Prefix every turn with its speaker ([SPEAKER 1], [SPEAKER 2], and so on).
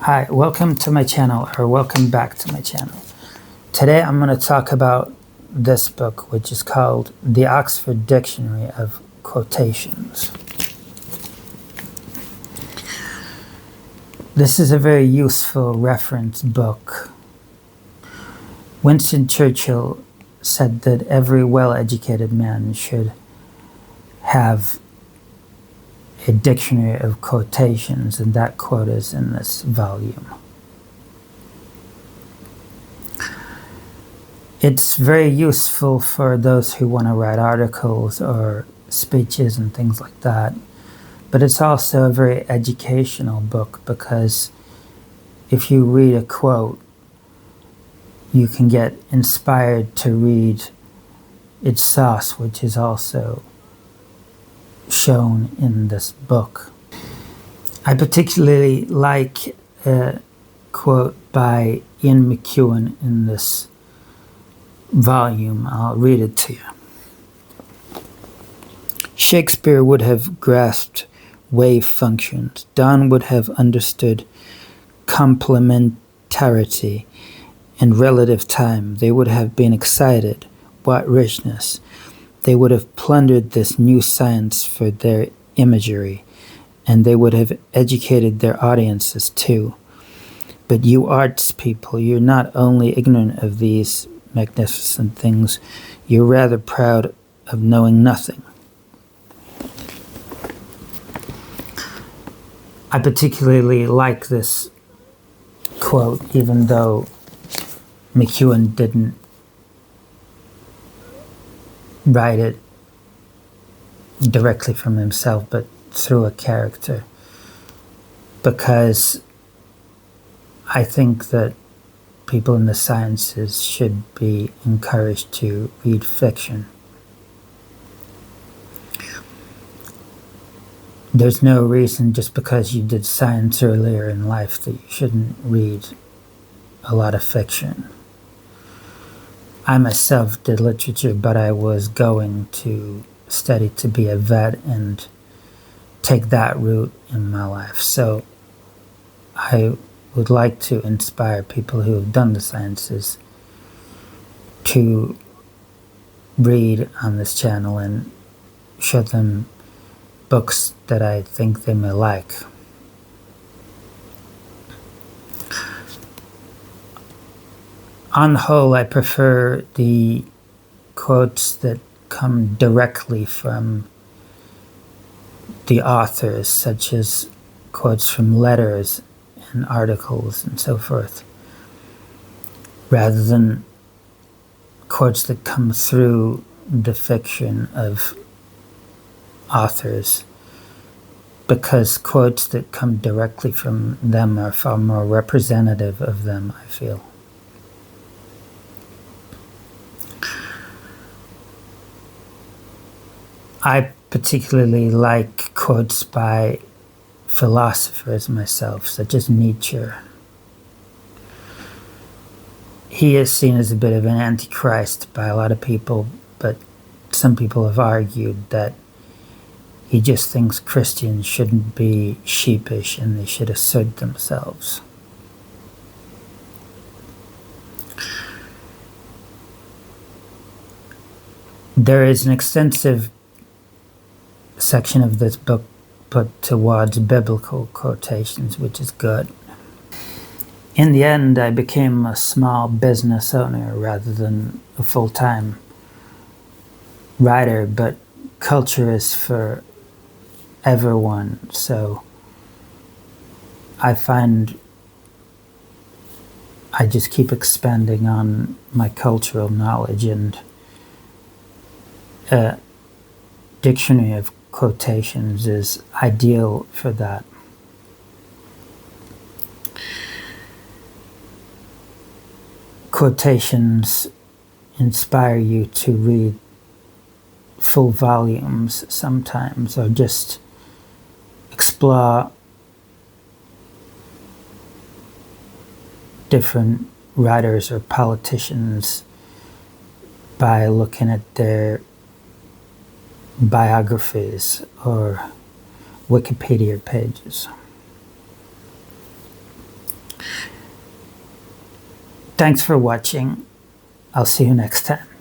[SPEAKER 1] Hi, welcome to my channel, or welcome back to my channel. Today I'm going to talk about this book, which is called The Oxford Dictionary of Quotations. This is a very useful reference book. Winston Churchill said that every well-educated man should have a dictionary of quotations, and that quote is in this volume. It's very useful for those who want to write articles or speeches and things like that, but it's also a very educational book because if you read a quote, you can get inspired to read its source, which is also shown in this book. I particularly like a quote by Ian McEwan in this volume. I'll read it to you. Shakespeare would have grasped wave functions. Donne would have understood complementarity and relative time. They would have been excited. What richness! They would have plundered this new science for their imagery, and they would have educated their audiences too. But you arts people, you're not only ignorant of these magnificent things, you're rather proud of knowing nothing. I particularly like this quote, even though McEwan didn't write it directly from himself, but through a character, because I think that people in the sciences should be encouraged to read fiction. There's no reason just because you did science earlier in life that you shouldn't read a lot of fiction. I myself did literature, but I was going to study to be a vet and take that route in my life. So I would like to inspire people who have done the sciences to read on this channel and show them books that I think they may like. On the whole, I prefer the quotes that come directly from the authors, such as quotes from letters and articles and so forth, rather than quotes that come through the fiction of authors, because quotes that come directly from them are far more representative of them, I feel. I particularly like quotes by philosophers myself, such as Nietzsche. He is seen as a bit of an antichrist by a lot of people, but some people have argued that he just thinks Christians shouldn't be sheepish and they should assert themselves. There is an extensive section of this book put towards biblical quotations, which is good. In the end, I became a small business owner rather than a full-time writer, but culture is for everyone, so I find I just keep expanding on my cultural knowledge, and a dictionary of quotations is ideal for that. Quotations inspire you to read full volumes sometimes, or just explore different writers or politicians by looking at their biographies or Wikipedia pages. Thanks for watching. I'll see you next time.